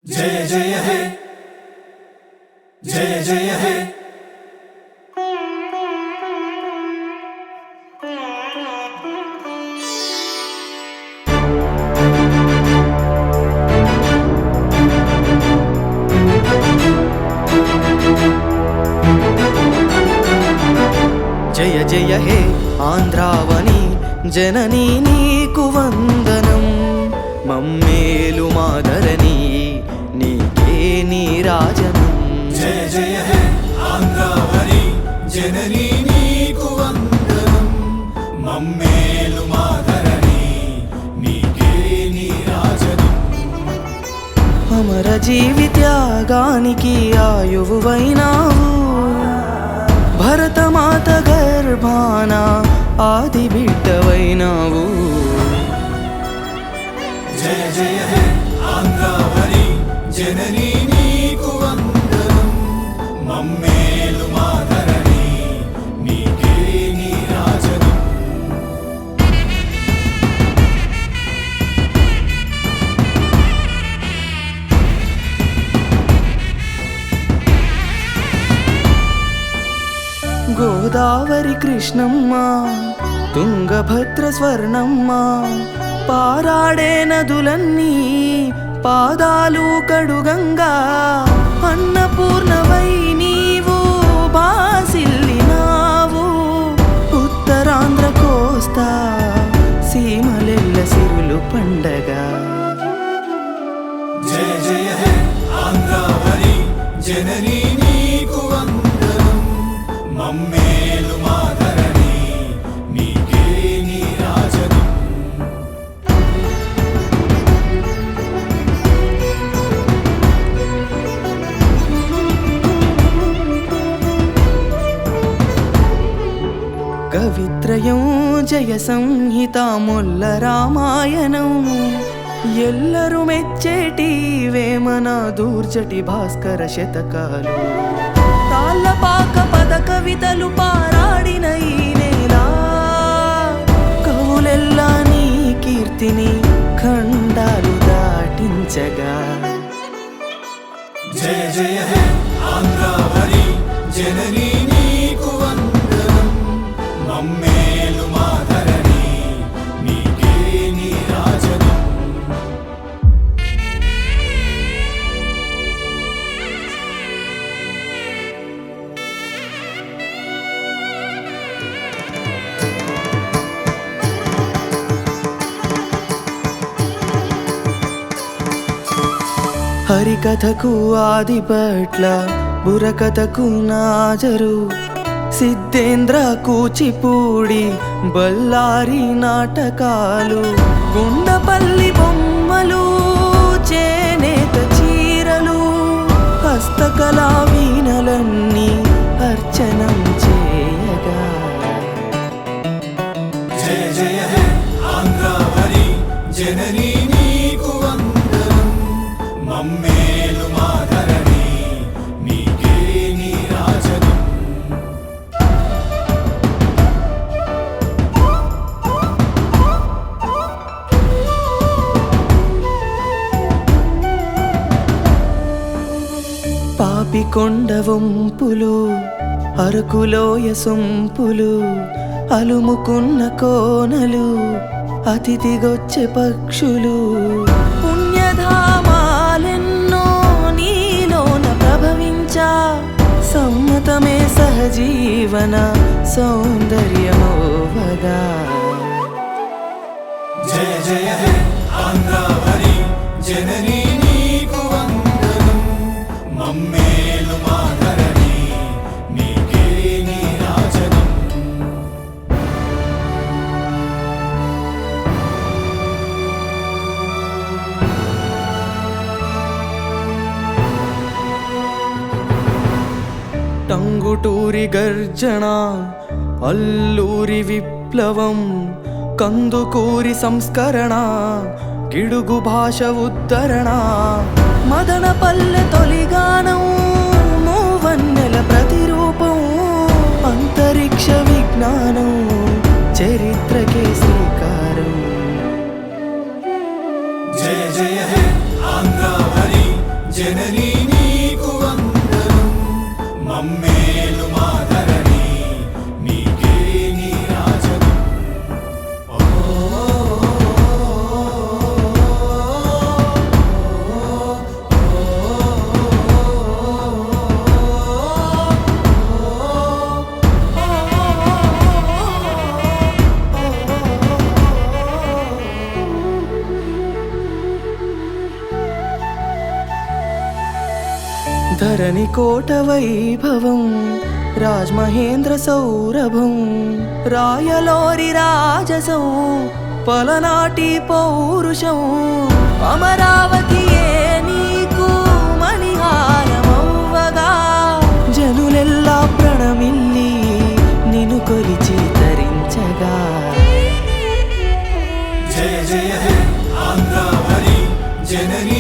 जय जय हे जय जय हे जय जय हे आंध्रावनी जननी नीकु वंदनम मम्मेलु मादरनी नीके नीराजनम। जय जय हे आंध्रावनी जननी नीकु वंदनम मम्मेलु मादरनी नीके नीराजनम। अमर जीवित्यागानिकी आयुवुवैनावु भरतमात गर्भान आदि बिड्डवैनावु। जय जय हे आंध्रावनी जननी नीकु वंदनम मम्मेलु मादरनी नीके नीराजनम। गोदावरी कृष्णम्म तुंगभद्र स्वर्णम्म पाराडे नदुलन्नी पादालु कడుగంగా अन्नपूर्णवै नीवु बासिल्लिनावु उत्तरांध्र कोस्ता सीमलेल्ल सिरुलु पंडगा। जय जय हे आंध्रावनी जननी नीकु वंदनम मम्मेलु मादरनी नीके नीराजनम। कवित्रयं जय संहिता मोल्ल रामायणं ఎల్లరు మెచ్చేటి వేమన దూర్జటి భాస్కర శతకాలు తాళ్ళపాక పద కవితలు పారాడిన ఈ నేల కవులెల్లా నీ కీర్తిని ఖండాలు దాటించగా। जय जय हे आंध्रावनी जननी नीकु वंदनम मम्मेलु मादरनी नीके नीराजनम। హరికథకు ఆదిపట్ల బుర్రకథకు నాజరు సిద్ధేంద్ర కూచిపూడి బళ్ళారి నాటకాలు గుండపల్లి బొమ్మలు చేనేత చీరలు హస్తకళా వీణలన్నీ అర్చనం చేయగా। जय जय हे आंध्रावनी जननी नीकु वंदनम मम्मेलु मादरनी नीके नीराजनम। పాపికొండ వంపులు అరకులోయ సొంపులు అలుముకున్న కోనలు అతిథిగొచ్చే పక్షులు పుణ్యధామాలెన్నో నీలోన ప్రభవించా సమ్మతమే సహజీవన సౌందర్యమోవగా। जय जय हे आंध्रावनी जननी नीकु वंदनम मम्मेलु मादरनी नीके नीराजनम। టంగుటూరి గర్జన అల్లూరి విప్లవం కందుకూరి సంస్కరణ గిడుగు భాష ఉద్ధరణ మదనపల్లె తొలిగానం మూవన్నెల ప్రతిరూపం అంతరిక్ష విజ్ఞానం చరిత్రకే శ్రీకారం। जय जय हे आंध्रावनी జననీ నీకు వందనం మమ్మేలు మాధరణి నీకే నీరాజనం ధరణి కోట వైభవం రాజ్మహేంద్ర సౌరభం రాయలోరి రాజసం పలనాటి పౌరుషం అమరావతియే నీకు మణిహారమవ్వగా జనులెల్లా ప్రణమిల్లి నిన్ను కొలిచి తరించగా జయ జయ హే ఆంధ్రావరి జననీ